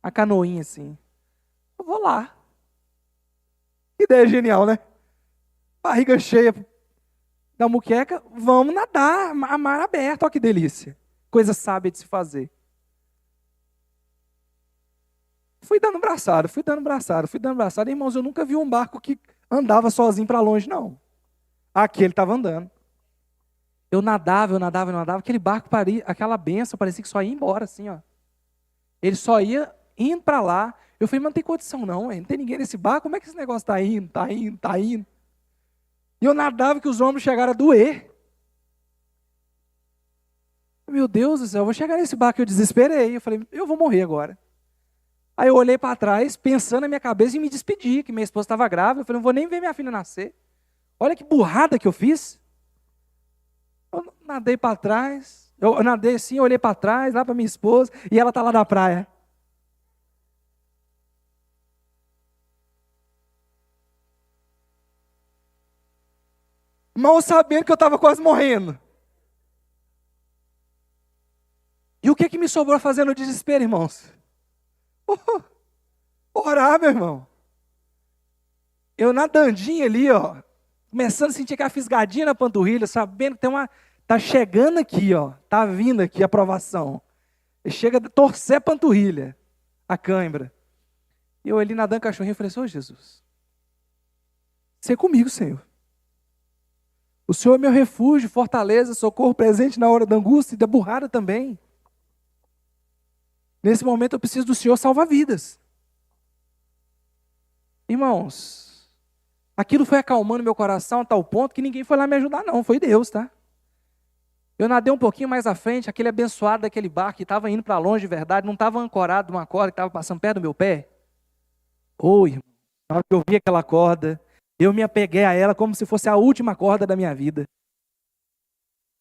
A canoinha assim. Eu vou lá. Que ideia genial, né? Barriga cheia da muqueca, vamos nadar, a mar aberto, olha que delícia. Coisa sábia de se fazer. Fui dando braçada. Irmãos, eu nunca vi um barco que andava sozinho para longe, não. Aqui ele estava andando. Eu nadava, aquele barco, aquela benção, parecia que só ia embora, assim, ó. Ele só ia indo para lá. Eu falei, mas não tem condição não, não tem ninguém nesse barco, como é que esse negócio está indo? E eu nadava que os ombros chegaram a doer. Meu Deus do céu, eu vou chegar nesse barco, eu desesperei. Eu falei, eu vou morrer agora. Aí eu olhei para trás, pensando na minha cabeça em me despedir, que minha esposa estava grávida. Eu falei, não vou nem ver minha filha nascer. Olha que burrada que eu fiz. Eu nadei para trás, eu nadei assim, olhei para trás, lá para minha esposa, e ela está lá na praia. Mal sabendo que eu estava quase morrendo. E o que me sobrou fazer no desespero, irmãos? Orar, meu irmão. Eu nadandinho ali, ó, começando a sentir aquela fisgadinha na panturrilha, sabendo que tá chegando aqui, ó, tá vindo aqui a aprovação. E chega a torcer a panturrilha, a cãibra. E eu ali nadando cachorrinho, eu falei assim, ô Jesus, você é comigo, Senhor. O Senhor é meu refúgio, fortaleza, socorro presente na hora da angústia e da burrada também. Nesse momento eu preciso do Senhor salvar vidas. Irmãos, aquilo foi acalmando meu coração a tal ponto que ninguém foi lá me ajudar não, foi Deus, tá? Eu nadei um pouquinho mais à frente, aquele abençoado daquele barco que estava indo para longe de verdade, não estava ancorado numa corda que estava passando perto do meu pé. Irmão, na hora que eu vi aquela corda, eu me apeguei a ela como se fosse a última corda da minha vida.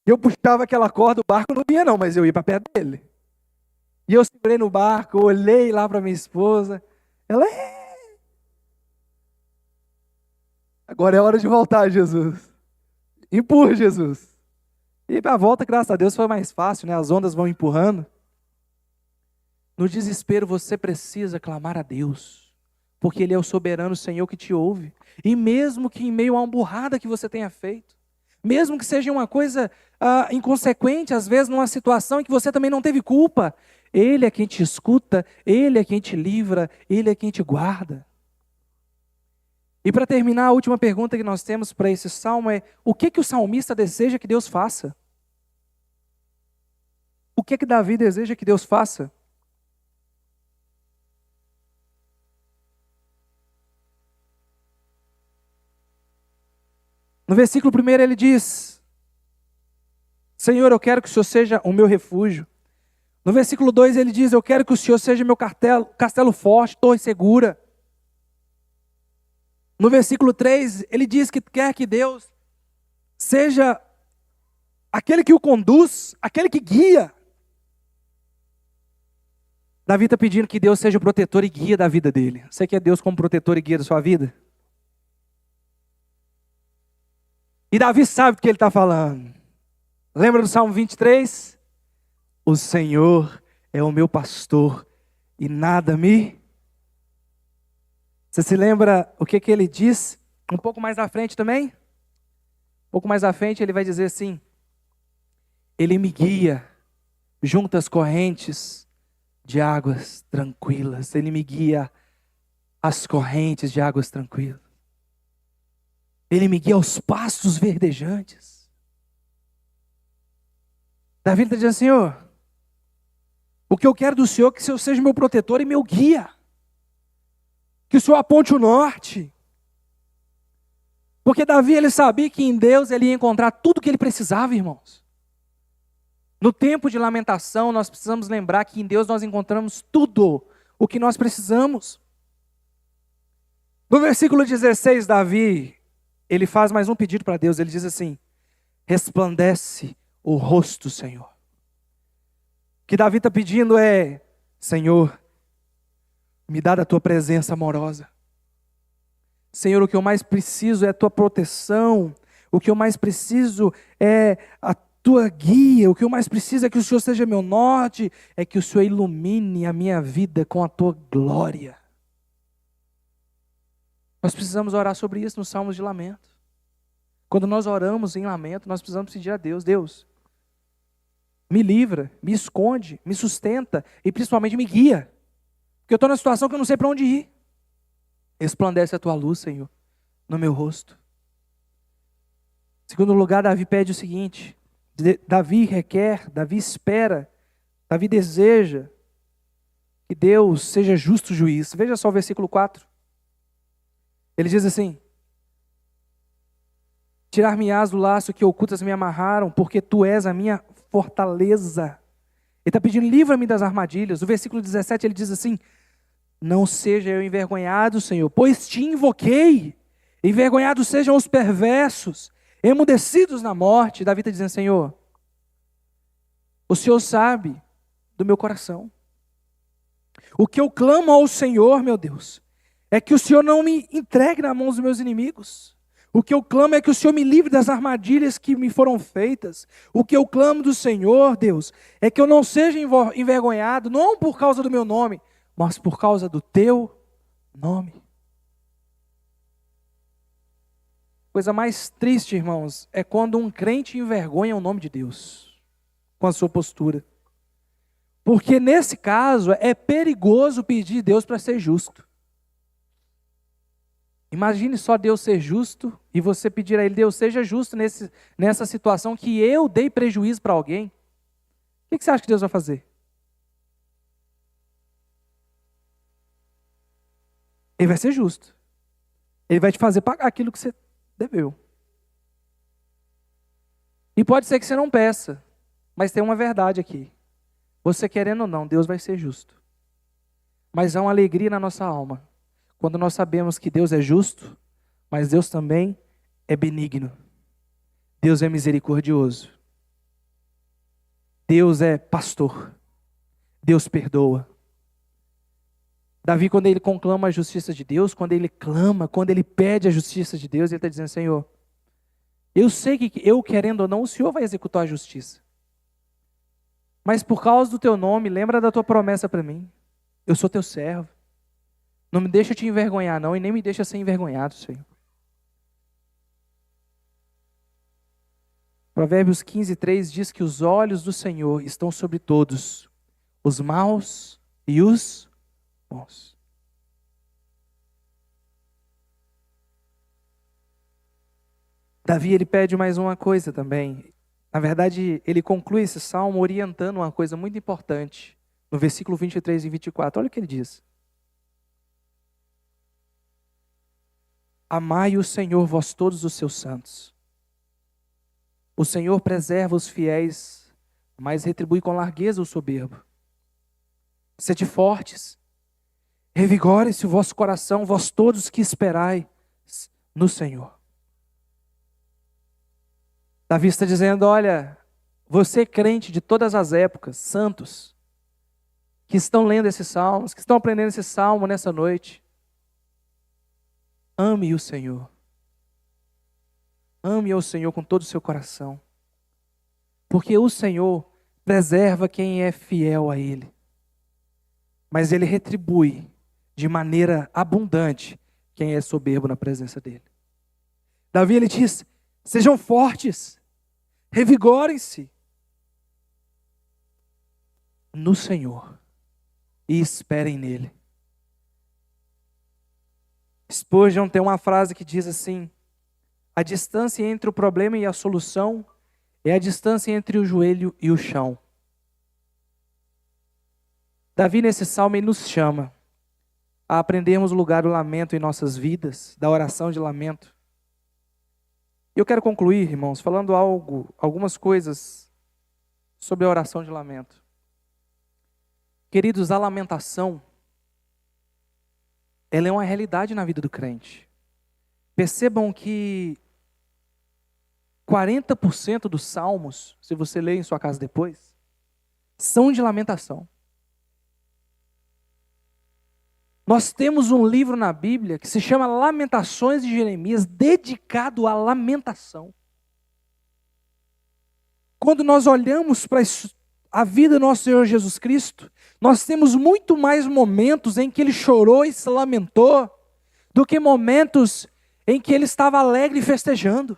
Eu puxava aquela corda, o barco não ia não, mas eu ia para perto dele. E eu segurei no barco, olhei lá para minha esposa. Ela agora é hora de voltar, Jesus. Empurra, Jesus. E a volta, graças a Deus, foi mais fácil, né? As ondas vão empurrando. No desespero, você precisa clamar a Deus, porque Ele é o soberano Senhor que te ouve. E mesmo que em meio a uma burrada que você tenha feito, mesmo que seja uma coisa inconsequente, às vezes numa situação em que você também não teve culpa, Ele é quem te escuta, Ele é quem te livra, Ele é quem te guarda. E para terminar, a última pergunta que nós temos para esse salmo é: o que o salmista deseja que Deus faça? O que Davi deseja que Deus faça? No versículo 1 ele diz: Senhor, eu quero que o Senhor seja o meu refúgio. No versículo 2 ele diz: eu quero que o Senhor seja meu castelo forte, torre segura. No versículo 3 ele diz que quer que Deus seja aquele que o conduz, aquele que guia. Davi está pedindo que Deus seja o protetor e guia da vida dele. Você quer Deus como protetor e guia da sua vida? E Davi sabe do que ele está falando. Lembra do Salmo 23? O Senhor é o meu pastor e nada me... Você se lembra o que ele diz? Um pouco mais à frente também? Um pouco mais à frente ele vai dizer assim: Ele me guia junto às correntes de águas tranquilas. Ele me guia às correntes de águas tranquilas. Ele me guia aos pastos verdejantes. Davi está dizendo: Senhor, o que eu quero do Senhor é que o Senhor seja meu protetor e meu guia. Que o Senhor aponte o norte. Porque Davi, ele sabia que em Deus ele ia encontrar tudo o que ele precisava, irmãos. No tempo de lamentação, nós precisamos lembrar que em Deus nós encontramos tudo o que nós precisamos. No versículo 16, Davi, ele faz mais um pedido para Deus. Ele diz assim: resplandece o rosto, Senhor. O que Davi está pedindo é: Senhor, me dá da tua presença amorosa. Senhor, o que eu mais preciso é a tua proteção. O que eu mais preciso é a tua guia. O que eu mais preciso é que o Senhor seja meu norte. É que o Senhor ilumine a minha vida com a tua glória. Nós precisamos orar sobre isso nos Salmos de Lamento. Quando nós oramos em lamento, nós precisamos pedir a Deus: Deus, me livra, me esconde, me sustenta e principalmente me guia. Porque eu estou numa situação que eu não sei para onde ir. Resplandece a tua luz, Senhor, no meu rosto. Em segundo lugar, Davi pede o seguinte: Davi requer, Davi espera, Davi deseja que Deus seja justo juiz. Veja só o versículo 4. Ele diz assim: tirar-me-ás do laço que ocultas me amarraram, porque tu és a minha fortaleza. Ele está pedindo: livra-me das armadilhas. O versículo 17 ele diz assim: não seja eu envergonhado, Senhor, pois te invoquei. Envergonhados sejam os perversos, emudecidos na morte. Davi está dizendo: Senhor, o Senhor sabe do meu coração. O que eu clamo ao Senhor, meu Deus, é que o Senhor não me entregue na mão dos meus inimigos. O que eu clamo é que o Senhor me livre das armadilhas que me foram feitas. O que eu clamo do Senhor, Deus, é que eu não seja envergonhado, não por causa do meu nome, mas por causa do teu nome. Coisa mais triste, irmãos, é quando um crente envergonha o nome de Deus com a sua postura. Porque nesse caso é perigoso pedir a Deus para ser justo. Imagine só Deus ser justo e você pedir a Ele: Deus, seja justo nessa situação que eu dei prejuízo para alguém. O que você acha que Deus vai fazer? Ele vai ser justo. Ele vai te fazer pagar aquilo que você deveu. E pode ser que você não peça, mas tem uma verdade aqui. Você querendo ou não, Deus vai ser justo. Mas há uma alegria na nossa alma quando nós sabemos que Deus é justo, mas Deus também é benigno. Deus é misericordioso. Deus é pastor. Deus perdoa. Davi, quando ele conclama a justiça de Deus, quando ele clama, quando ele pede a justiça de Deus, ele está dizendo: Senhor, eu sei que eu querendo ou não, o Senhor vai executar a justiça. Mas por causa do teu nome, lembra da tua promessa para mim. Eu sou teu servo. Não me deixa te envergonhar não, e nem me deixa ser envergonhado, Senhor. Provérbios 15:3 diz que os olhos do Senhor estão sobre todos, os maus e os bons. Davi, ele pede mais uma coisa também. Na verdade, ele conclui esse salmo orientando uma coisa muito importante. No versículo 23 e 24, olha o que ele diz: amai o Senhor, vós todos os seus santos. O Senhor preserva os fiéis, mas retribui com largueza o soberbo. Sede fortes, revigore-se o vosso coração, vós todos que esperai no Senhor. Davi está dizendo: olha, você crente de todas as épocas, santos, que estão lendo esses salmos, que estão aprendendo esse salmo nessa noite, ame o Senhor. Ame ao Senhor com todo o seu coração. Porque o Senhor preserva quem é fiel a Ele. Mas Ele retribui de maneira abundante quem é soberbo na presença dEle. Davi, ele diz: sejam fortes, revigorem-se no Senhor e esperem nele. Spurgeon tem uma frase que diz assim: a distância entre o problema e a solução é a distância entre o joelho e o chão. Davi, nesse salmo, ele nos chama a aprendermos o lugar do lamento em nossas vidas, da oração de lamento. E eu quero concluir, irmãos, falando algumas coisas sobre a oração de lamento. Queridos, a lamentação, ela é uma realidade na vida do crente. Percebam que 40% dos salmos, se você ler em sua casa depois, são de lamentação. Nós temos um livro na Bíblia que se chama Lamentações de Jeremias, dedicado à lamentação. Quando nós olhamos para a vida do nosso Senhor Jesus Cristo, nós temos muito mais momentos em que Ele chorou e se lamentou, do que momentos em que Ele estava alegre e festejando.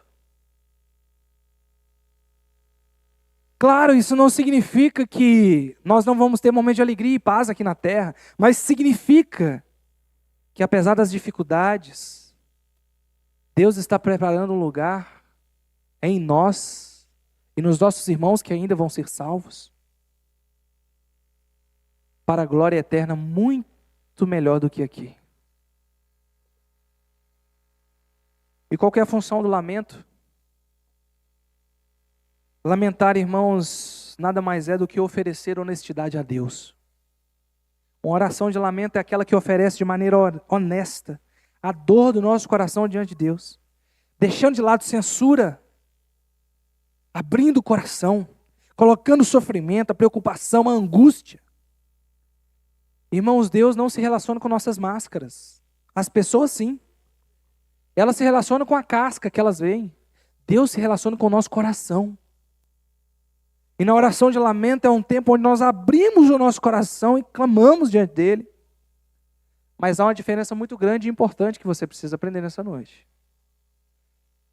Claro, isso não significa que nós não vamos ter momentos de alegria e paz aqui na terra, mas significa que apesar das dificuldades, Deus está preparando um lugar em nós e nos nossos irmãos que ainda vão ser salvos, para a glória eterna muito melhor do que aqui. E qual que é a função do lamento? Lamentar, irmãos, nada mais é do que oferecer honestidade a Deus. Uma oração de lamento é aquela que oferece de maneira honesta a dor do nosso coração diante de Deus, deixando de lado censura, abrindo o coração, colocando o sofrimento, a preocupação, a angústia. Irmãos, Deus não se relaciona com nossas máscaras. As pessoas sim. Elas se relacionam com a casca que elas veem. Deus se relaciona com o nosso coração. E na oração de lamento é um tempo onde nós abrimos o nosso coração e clamamos diante dele. Mas há uma diferença muito grande e importante que você precisa aprender nessa noite.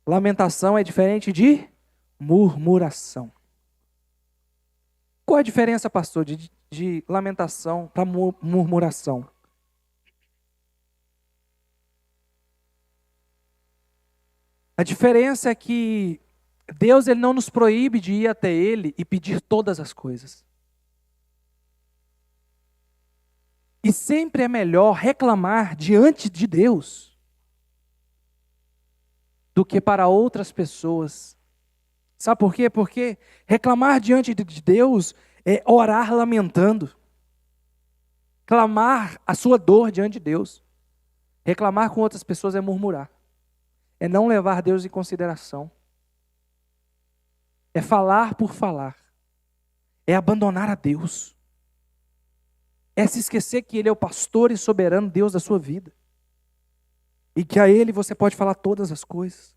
Lamentação é diferente de murmuração. Qual é a diferença, pastor, de lamentação para murmuração? A diferença é que Deus ele não nos proíbe de ir até Ele e pedir todas as coisas. E sempre é melhor reclamar diante de Deus do que para outras pessoas. Sabe por quê? Porque reclamar diante de Deus é orar lamentando. Clamar a sua dor diante de Deus. Reclamar com outras pessoas é murmurar. É não levar Deus em consideração. É falar por falar. É abandonar a Deus. É se esquecer que Ele é o pastor e soberano Deus da sua vida. E que a Ele você pode falar todas as coisas.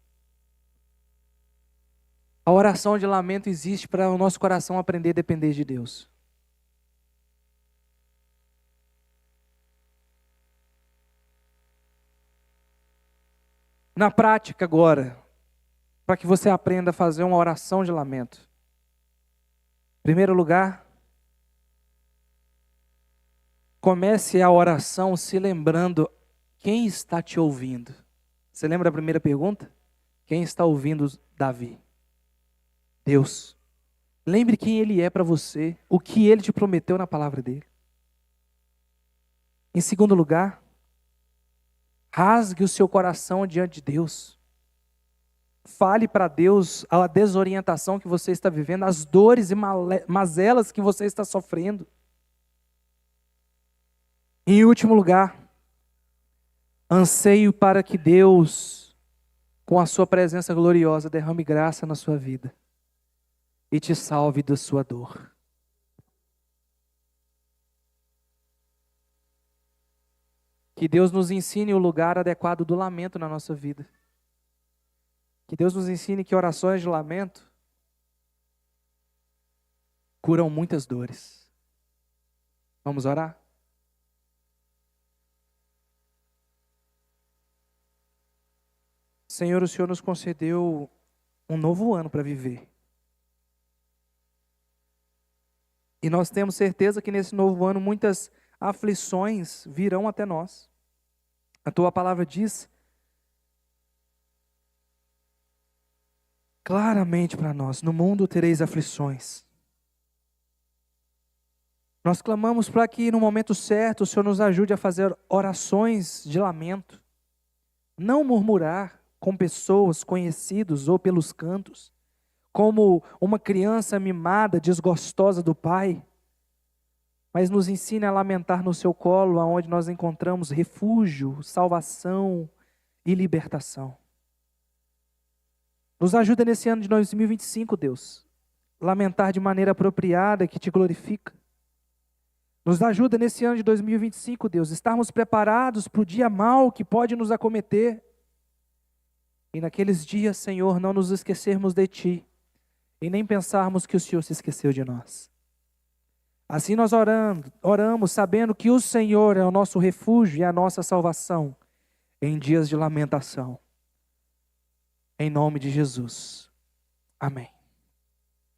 A oração de lamento existe para o nosso coração aprender a depender de Deus. Na prática agora, para que você aprenda a fazer uma oração de lamento. Em primeiro lugar, comece a oração se lembrando quem está te ouvindo. Você lembra a primeira pergunta? Quem está ouvindo Davi? Deus. Lembre quem Ele é para você, o que Ele te prometeu na palavra dEle. Em segundo lugar, rasgue o seu coração diante de Deus. Fale para Deus a desorientação que você está vivendo, as dores e mazelas que você está sofrendo. Em último lugar, anseio para que Deus, com a sua presença gloriosa, derrame graça na sua vida e te salve da sua dor. Que Deus nos ensine o lugar adequado do lamento na nossa vida. Que Deus nos ensine que orações de lamento curam muitas dores. Vamos orar? Senhor, o Senhor nos concedeu um novo ano para viver. E nós temos certeza que nesse novo ano muitas aflições virão até nós. A tua palavra diz claramente para nós: no mundo tereis aflições. Nós clamamos para que no momento certo o Senhor nos ajude a fazer orações de lamento. Não murmurar com pessoas, conhecidos ou pelos cantos, como uma criança mimada, desgostosa do pai, mas nos ensine a lamentar no seu colo, onde nós encontramos refúgio, salvação e libertação. Nos ajuda nesse ano de 2025, Deus, lamentar de maneira apropriada que te glorifica. Nos ajuda nesse ano de 2025, Deus, estarmos preparados para o dia mau que pode nos acometer. E naqueles dias, Senhor, não nos esquecermos de Ti e nem pensarmos que o Senhor se esqueceu de nós. Assim nós oramos sabendo que o Senhor é o nosso refúgio e a nossa salvação em dias de lamentação. Em nome de Jesus. Amém.